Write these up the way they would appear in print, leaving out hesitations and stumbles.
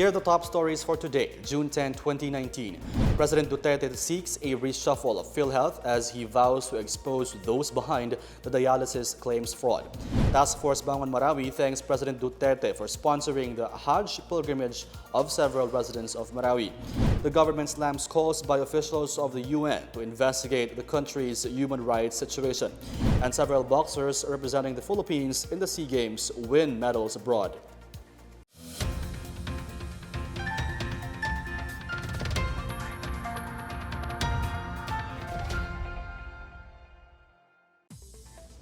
Here are the top stories for today, June 10, 2019. President Duterte seeks a reshuffle of PhilHealth as he vows to expose those behind the dialysis claims fraud. Task Force Bangon Marawi thanks President Duterte for sponsoring the Hajj pilgrimage of several residents of Marawi. The government slams calls by officials of the UN to investigate the country's human rights situation. And several boxers representing the Philippines in the SEA Games win medals abroad.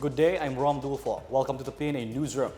Good day, I'm Rom Dulfo. Welcome to the PNA Newsroom.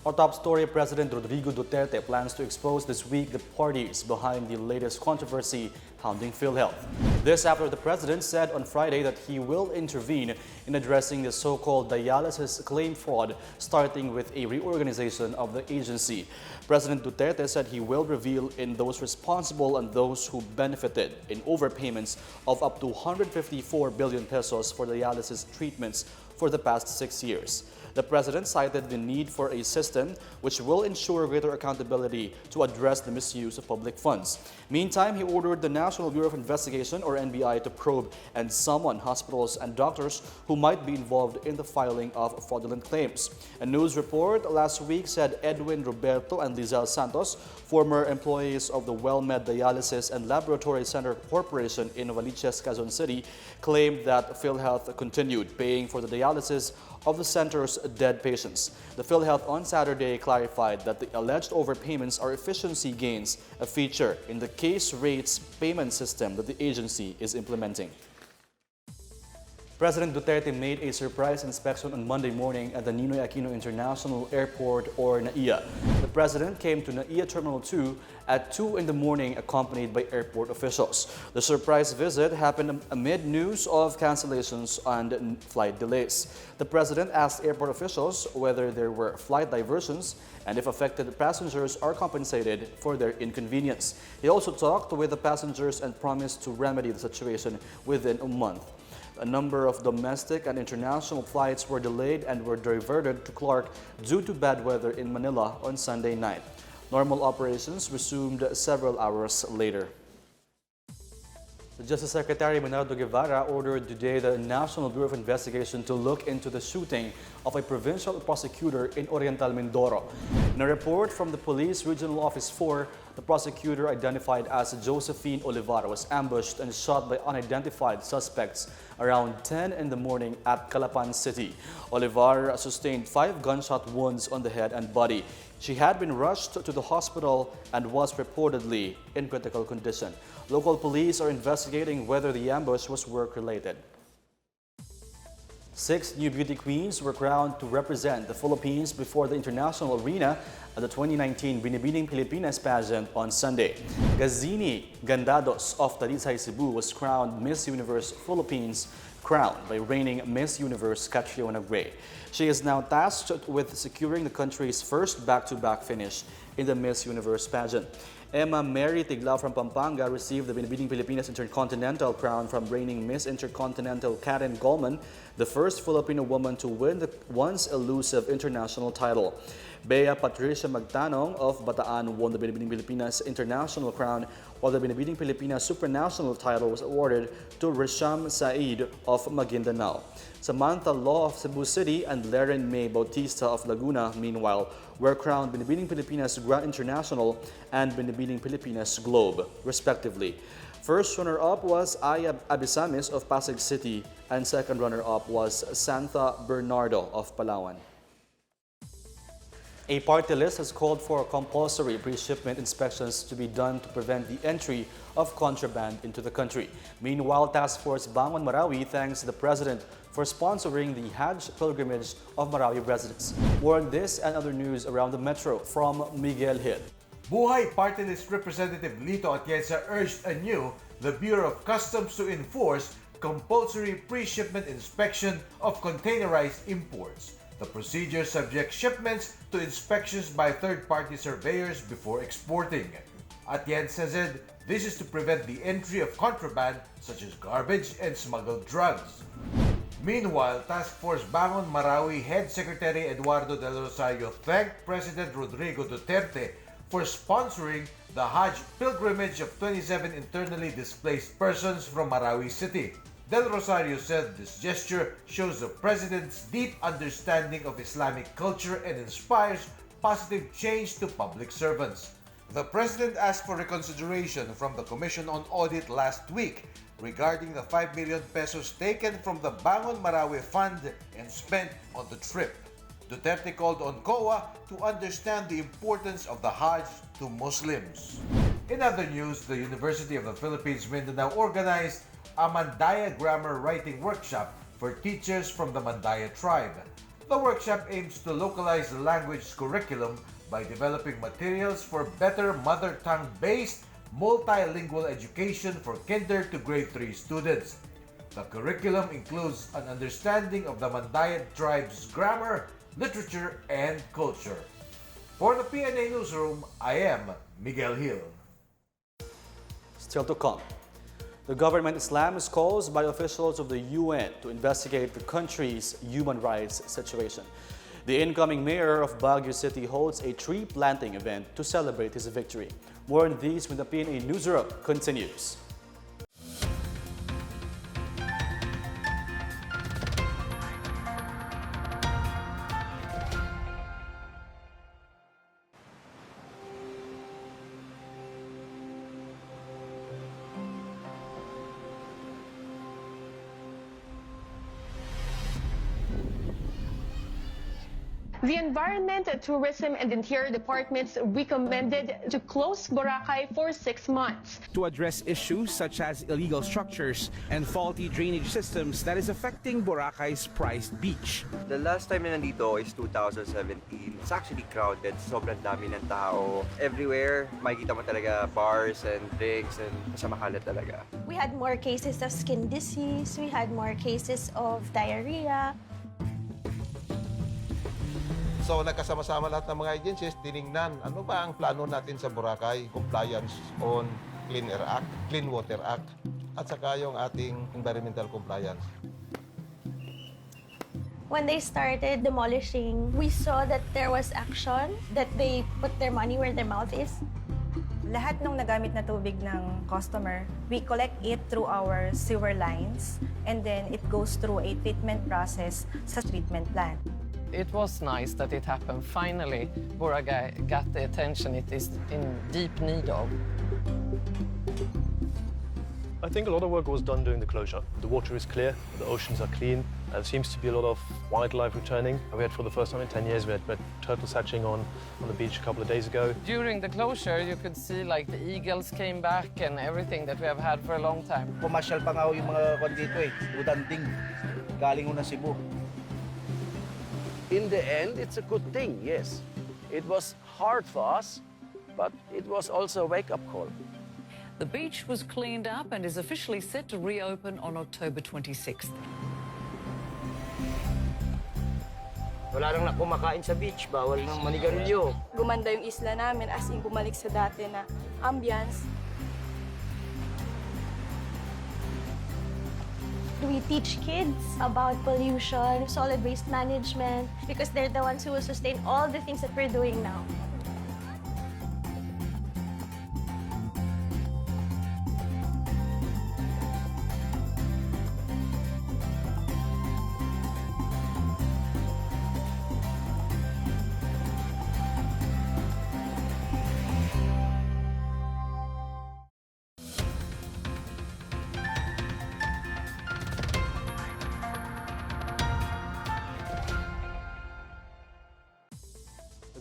Our top story, President Rodrigo Duterte plans to expose this week the parties behind the latest controversy hounding PhilHealth. This after the president said on Friday that he will intervene in addressing the so-called dialysis claim fraud, starting with a reorganization of the agency. President Duterte said he will reveal in those responsible and those who benefited in overpayments of up to 154 billion pesos for dialysis treatments for the past 6 years. The president cited the need for a system which will ensure greater accountability to address the misuse of public funds. Meantime, he ordered the National Bureau of Investigation, or NBI, to probe and summon hospitals and doctors who might be involved in the filing of fraudulent claims. A news report last week said Edwin Roberto and Lizelle Santos, former employees of the WellMed Dialysis and Laboratory Center Corporation in Novaliches, Quezon City, claimed that PhilHealth continued paying for the dialysis of the center's dead patients. The PhilHealth on Saturday clarified that the alleged overpayments are efficiency gains, a feature in the case rates payment system that the agency is implementing. President Duterte made a surprise inspection on Monday morning at the Ninoy Aquino International Airport, or NAIA. The president came to NAIA Terminal 2 at 2 in the morning accompanied by airport officials. The surprise visit happened amid news of cancellations and flight delays. The president asked airport officials whether there were flight diversions and if affected passengers are compensated for their inconvenience. He also talked with the passengers and promised to remedy the situation within a month. A number of domestic and international flights were delayed and were diverted to Clark due to bad weather in Manila on Sunday night. Normal operations resumed several hours later. The Justice Secretary Bernardo Guevara ordered today the National Bureau of Investigation to look into the shooting of a provincial prosecutor in Oriental Mindoro. In a report from the Police Regional Office 4, the prosecutor, identified as Josephine Olivar, was ambushed and shot by unidentified suspects around 10 in the morning at Calapan City. Olivar sustained 5 gunshot wounds on the head and body. She had been rushed to the hospital and was reportedly in critical condition. Local police are investigating whether the ambush was work-related. 6 new beauty queens were crowned to represent the Philippines before the international arena at the 2019 Binibining Pilipinas pageant on Sunday. Gazini Gandados of Talisay, Cebu was crowned Miss Universe Philippines, crowned by reigning Miss Universe Catriona Gray. She is now tasked with securing the country's first back-to-back finish in the Miss Universe pageant. Emma Mary Tiglao from Pampanga received the Binibining Pilipinas Intercontinental crown from reigning Miss Intercontinental Karen Goldman, the first Filipino woman to win the once elusive international title. Bea Patricia Magtanong of Bataan won the Binibining Pilipinas International crown, while the Binibining Pilipinas Supranational title was awarded to Risham Said of Maguindanao. Samantha Law of Cebu City and Leren May Bautista of Laguna, meanwhile, were crowned Binibining Pilipinas Grand International and Binibining Pilipinas Globe, respectively. First runner-up was Aya Abisamis of Pasig City, and second runner-up was Santa Bernardo of Palawan. A party list has called for compulsory pre-shipment inspections to be done to prevent the entry of contraband into the country. Meanwhile, Task Force Bangon Marawi thanks the President for sponsoring the Hajj pilgrimage of Marawi residents. More on this and other news around the metro from Miguel Hid. Buhay Party List Representative Lito Atienza urged anew the Bureau of Customs to enforce compulsory pre-shipment inspection of containerized imports. The procedure subjects shipments to inspections by third-party surveyors before exporting. Atienza said this is to prevent the entry of contraband such as garbage and smuggled drugs. Meanwhile, Task Force Bangon Marawi Head Secretary Eduardo Del Rosario thanked President Rodrigo Duterte for sponsoring the Hajj pilgrimage of 27 internally displaced persons from Marawi City. Del Rosario said this gesture shows the president's deep understanding of Islamic culture and inspires positive change to public servants. The president asked for reconsideration from the Commission on Audit last week regarding the 5 million pesos taken from the Bangon Marawi Fund and spent on the trip. Duterte called on COA to understand the importance of the Hajj to Muslims. In other news, the University of the Philippines Mindanao organized a Mandaya grammar writing workshop for teachers from the Mandaya tribe. The workshop aims to localize the language curriculum by developing materials for better mother tongue-based multilingual education for kinder to grade 3 students. The curriculum includes an understanding of the Mandaya tribe's grammar, literature, and culture. For the PNA Newsroom, I am Miguel Hill. Still to come. The government Islamist calls by officials of the UN to investigate the country's human rights situation. The incoming mayor of Baguio City holds a tree planting event to celebrate his victory. More on these when the PNA Newsroom continues. The Environment, Tourism and Interior Departments recommended to close Boracay for 6 months. To address issues such as illegal structures and faulty drainage systems that is affecting Boracay's prized beach. The last time na nandito is 2017. It's actually crowded. Sobrang dami ng tao. Everywhere, makikita mo talaga bars and drinks and makalat talaga. We had more cases of skin disease. We had more cases of diarrhea. So nagkasama-sama lahat ng mga agencies, tiningnan ano ba ang plano natin sa Boracay, compliance on Clean Air Act, Clean Water Act, at saka yung ating environmental compliance. When they started demolishing, we saw that there was action, that they put their money where their mouth is. Lahat ng nagamit na tubig ng customer, we collect it through our sewer lines and then it goes through a treatment process sa treatment plant. It was nice that it happened. Finally, Boracay got the attention it is in deep need of. I think a lot of work was done during the closure. The water is clear, the oceans are clean, there seems to be a lot of wildlife returning. We had for the first time in 10 years, we had turtles hatching on the beach a couple of days ago. During the closure, you could see like the eagles came back and everything that we have had for a long time. Pumasyal pa nga yung mga kwan dito Udanding, galing ho na Cebu. In the end, it's a good thing, yes. It was hard for us, but it was also a wake-up call. The beach was cleaned up and is officially set to reopen on October 26th. Wala nang kumakain sa beach, bawal nang manigarilyo. Gumanda yung isla namin as in bumalik sa dati na ambience. We teach kids about pollution, solid waste management, because they're the ones who will sustain all the things that we're doing now.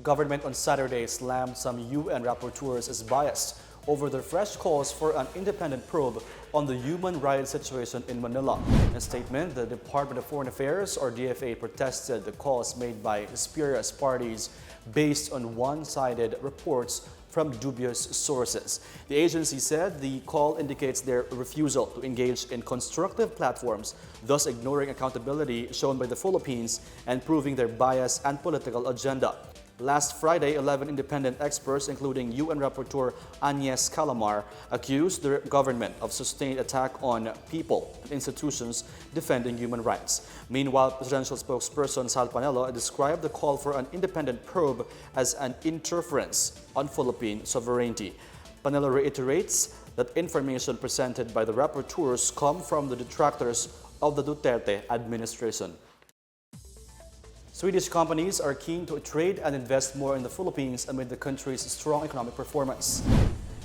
The government on Saturday slammed some UN rapporteurs as biased over their fresh calls for an independent probe on the human rights situation in Manila. In a statement, the Department of Foreign Affairs, or DFA, protested the calls made by spurious parties based on one-sided reports from dubious sources. The agency said the call indicates their refusal to engage in constructive platforms, thus ignoring accountability shown by the Philippines and proving their bias and political agenda. Last Friday, 11 independent experts, including UN Rapporteur Agnes Calamar, accused the government of sustained attack on people and institutions defending human rights. Meanwhile, presidential spokesperson Sal Panelo described the call for an independent probe as an interference on Philippine sovereignty. Panelo reiterates that information presented by the rapporteurs come from the detractors of the Duterte administration. Swedish companies are keen to trade and invest more in the Philippines amid the country's strong economic performance.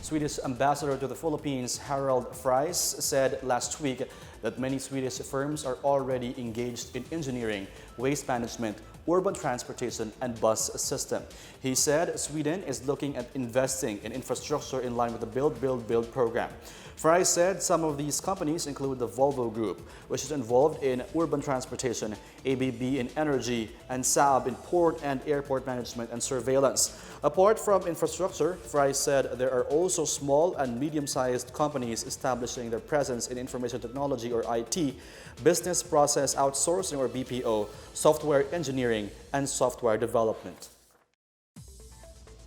Swedish ambassador to the Philippines, Harold Fries, said last week that many Swedish firms are already engaged in engineering, waste management, urban transportation, and bus system. He said Sweden is looking at investing in infrastructure in line with the Build, Build, Build program. Fry said some of these companies include the Volvo Group, which is involved in urban transportation, ABB in energy, and Saab in port and airport management and surveillance. Apart from infrastructure, Fry said there are also small and medium-sized companies establishing their presence in information technology or IT, business process outsourcing or BPO, software engineering, and software development.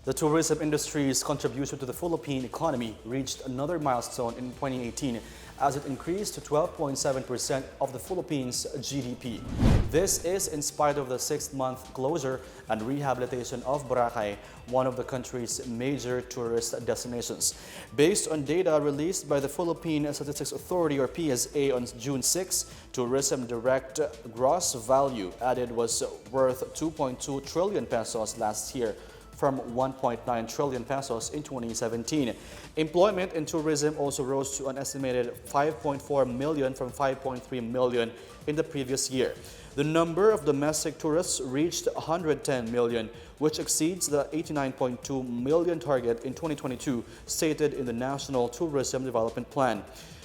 The tourism industry's contribution to the Philippine economy reached another milestone in 2018 as it increased to 12.7% of the Philippines' GDP. This is in spite of the 6-month closure and rehabilitation of Boracay, one of the country's major tourist destinations. Based on data released by the Philippine Statistics Authority or PSA on June 6, tourism direct gross value added was worth 2.2 trillion pesos last year, from 1.9 trillion pesos in 2017. Employment in tourism also rose to an estimated 5.4 million from 5.3 million in the previous year. The number of domestic tourists reached 110 million, which exceeds the 89.2 million target in 2022 stated in the National Tourism Development Plan.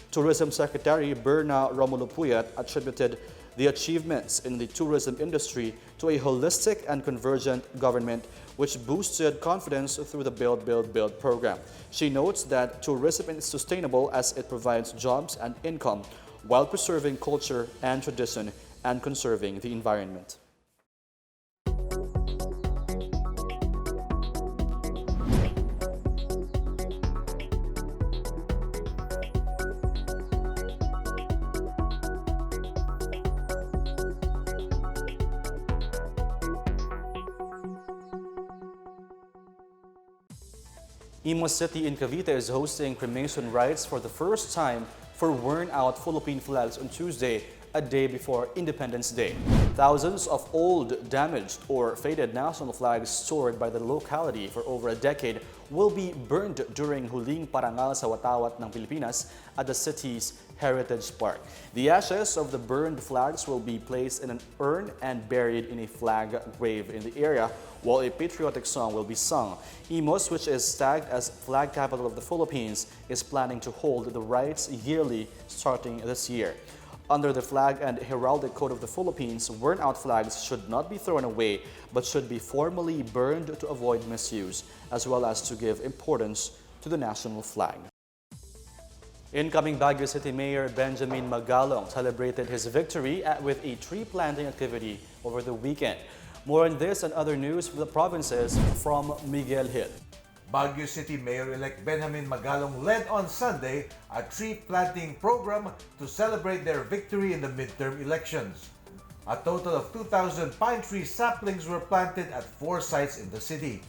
Tourism Secretary Berna Romulo Puyat attributed the achievements in the tourism industry to a holistic and convergent government which boosted confidence through the Build, Build, Build program. She notes that tourism is sustainable as it provides jobs and income while preserving culture and tradition and conserving the environment. Imus City in Cavite is hosting cremation rites for the first time for worn-out Philippine flags on Tuesday, a day before Independence Day. Thousands of old, damaged, or faded national flags stored by the locality for over a decade will be burned during Huling Parangal sa Watawat ng Pilipinas at the city's Heritage Park. The ashes of the burned flags will be placed in an urn and buried in a flag grave in the area, while a patriotic song will be sung. Imus, which is tagged as Flag Capital of the Philippines, is planning to hold the rites yearly starting this year. Under the Flag and Heraldic Code of the Philippines, worn-out flags should not be thrown away but should be formally burned to avoid misuse, as well as to give importance to the national flag. Incoming Baguio City Mayor Benjamin Magalong celebrated his victory with a tree planting activity over the weekend. More on this and other news from the provinces from Miguel Hill. Baguio City Mayor-elect Benjamin Magalong led on Sunday a tree planting program to celebrate their victory in the midterm elections. A total of 2,000 pine tree saplings were planted at 4 sites in the city.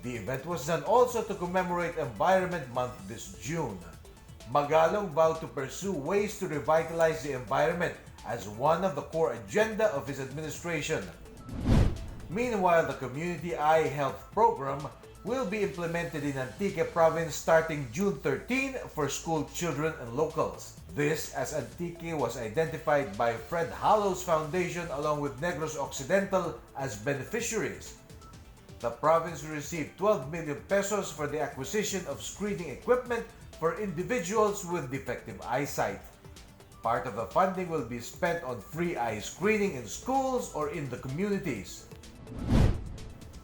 The event was done also to commemorate Environment Month this June. Magalong vowed to pursue ways to revitalize the environment as one of the core agenda of his administration. Meanwhile, the Community Eye Health Program will be implemented in Antique Province starting June 13 for school children and locals. This as Antique was identified by Fred Hallows Foundation along with Negros Occidental as beneficiaries. The province will receive 12 million pesos for the acquisition of screening equipment for individuals with defective eyesight. Part of the funding will be spent on free eye screening in schools or in the communities.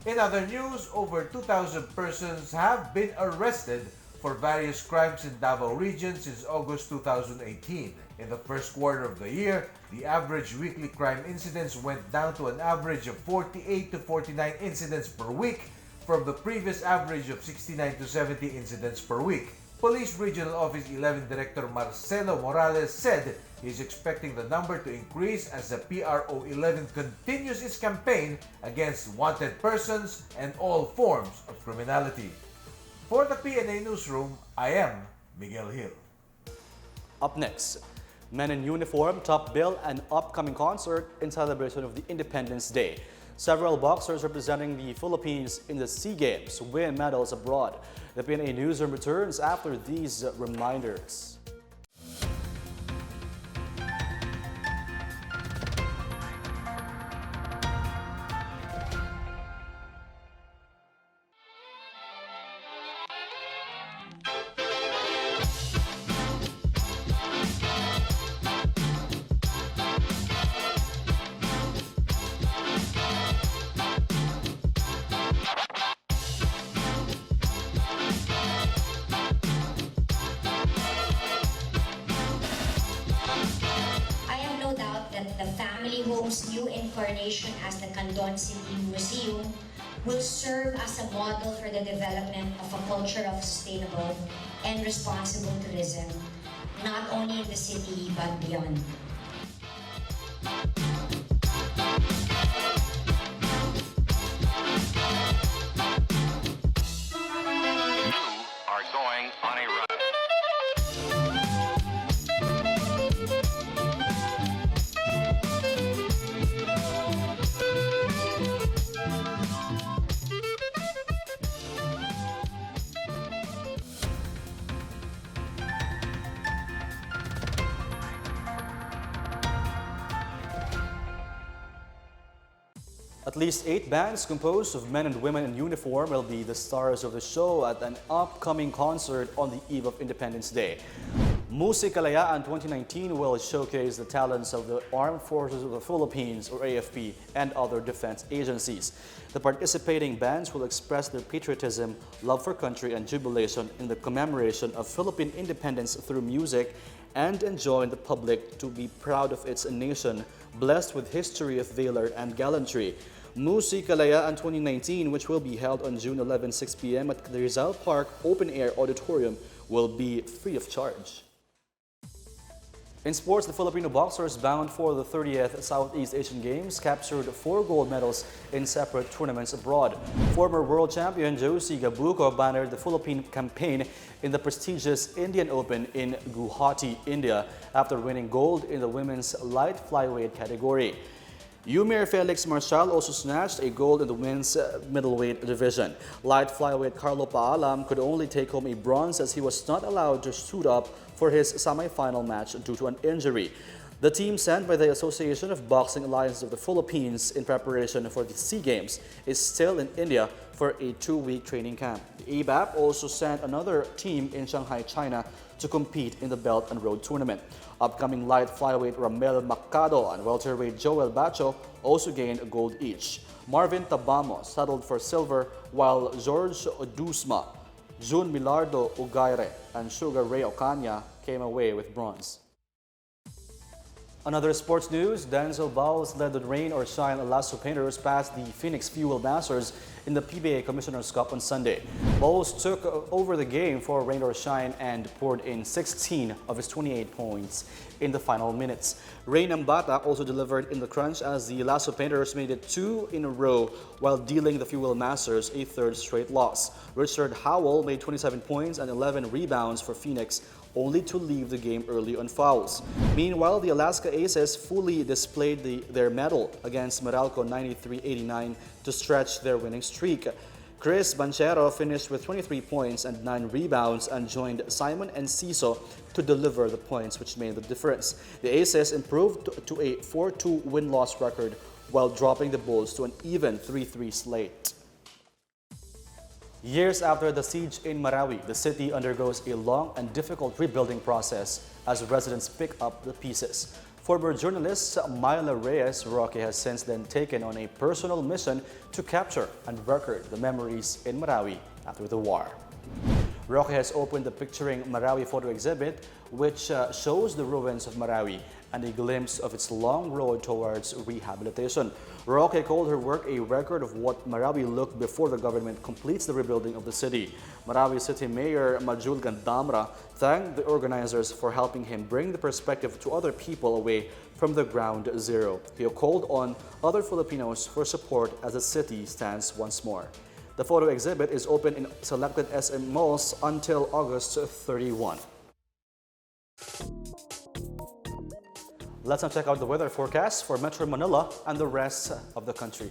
In other news, over 2,000 persons have been arrested for various crimes in Davao region since August 2018. In the first quarter of the year, the average weekly crime incidence went down to an average of 48 to 49 incidents per week from the previous average of 69 to 70 incidents per week. Police Regional Office 11 Director Marcelo Morales said he's expecting the number to increase as the PRO 11 continues its campaign against wanted persons and all forms of criminality. For the PNA Newsroom, I am Miguel Hill. Up next, men in uniform top bill an upcoming concert in celebration of the Independence Day. Several boxers representing the Philippines in the SEA Games win medals abroad. The PNA Newsroom returns after these reminders. The family home's new incarnation as the Candon City Museum will serve as a model for the development of a culture of sustainable and responsible tourism, not only in the city but beyond. Are going on a run. At least 8 bands composed of men and women in uniform will be the stars of the show at an upcoming concert on the eve of Independence Day. Musikalayaan 2019 will showcase the talents of the Armed Forces of the Philippines, or AFP, and other defense agencies. The participating bands will express their patriotism, love for country, and jubilation in the commemoration of Philippine independence through music and enjoin the public to be proud of its nation, blessed with history of valor and gallantry. Musikalayaan 2019, which will be held on June 11, 6 p.m. at the Rizal Park Open Air Auditorium, will be free of charge. In sports, the Filipino boxers bound for the 30th Southeast Asian Games captured 4 gold medals in separate tournaments abroad. Former world champion Josie Gabuco bannered the Philippine campaign in the prestigious Indian Open in Guwahati, India, after winning gold in the women's light flyweight category. Yumir Felix Marshall also snatched a gold in the women's middleweight division. Light flyweight Carlo Paalam could only take home a bronze as he was not allowed to suit up for his semi-final match due to an injury. The team sent by the Association of Boxing Alliances of the Philippines in preparation for the SEA Games is still in India for a 2-week training camp. The ABAP also sent another team in Shanghai, China to compete in the Belt and Road Tournament. Upcoming light flyweight Ramel Macado and welterweight Joel Bacho also gained a gold each. Marvin Tabamo settled for silver, while George Odusma, Jun Milardo Ugaire, and Sugar Ray Ocaña came away with bronze. Another sports news, Denzel Bowles led the rain or shine Lasso Painters past the Phoenix Fuel Masters in the PBA Commissioner's Cup on Sunday. Bowles took over the game for rain or shine and poured in 16 of his 28 points in the final minutes. Ray Nambata also delivered in the crunch as the Lasso Painters made it 2 in a row while dealing the Fuel Masters a 3rd straight loss. Richard Howell made 27 points and 11 rebounds for Phoenix, only to leave the game early on fouls. Meanwhile, the Alaska Aces fully displayed their mettle against Meralco 93-89 to stretch their winning streak. Chris Banchero finished with 23 points and 9 rebounds and joined Simon and Ciso to deliver the points which made the difference. The Aces improved to a 4-2 win-loss record while dropping the Bulls to an even 3-3 slate. Years after the siege in Marawi, the city undergoes a long and difficult rebuilding process as residents pick up the pieces. Former journalist Myla Reyes Roque has since then taken on a personal mission to capture and record the memories in Marawi after the war. Roque has opened the Picturing Marawi photo exhibit, which shows the ruins of Marawi and a glimpse of its long road towards rehabilitation. Roque called her work a record of what Marawi looked before the government completes the rebuilding of the city. Marawi City Mayor Majul Gandamra thanked the organizers for helping him bring the perspective to other people away from the ground zero. He called on other Filipinos for support as the city stands once more. The photo exhibit is open in selected SM malls until August 31. Let's now check out the weather forecast for Metro Manila and the rest of the country.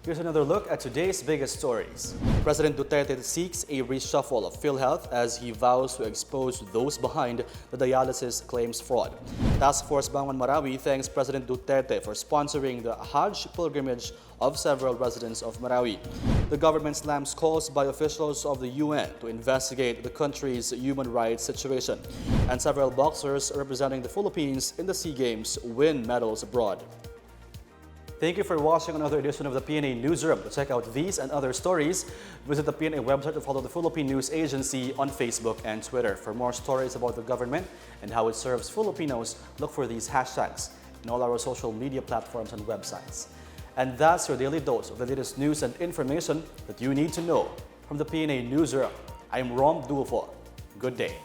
Here's another look at today's biggest stories. President Duterte seeks a reshuffle of PhilHealth as he vows to expose those behind the dialysis claims fraud. Task Force Bangon Marawi thanks President Duterte for sponsoring the Hajj pilgrimage of several residents of Marawi. The government slams calls by officials of the UN to investigate the country's human rights situation. And several boxers representing the Philippines in the SEA Games win medals abroad. Thank you for watching another edition of the PNA Newsroom. To check out these and other stories, visit the PNA website to follow the Philippine News Agency on Facebook and Twitter. For more stories about the government and how it serves Filipinos, look for these hashtags in all our social media platforms and websites. And that's your daily dose of the latest news and information that you need to know from the PNA Newsroom. I'm Rom Dulfo. Good day.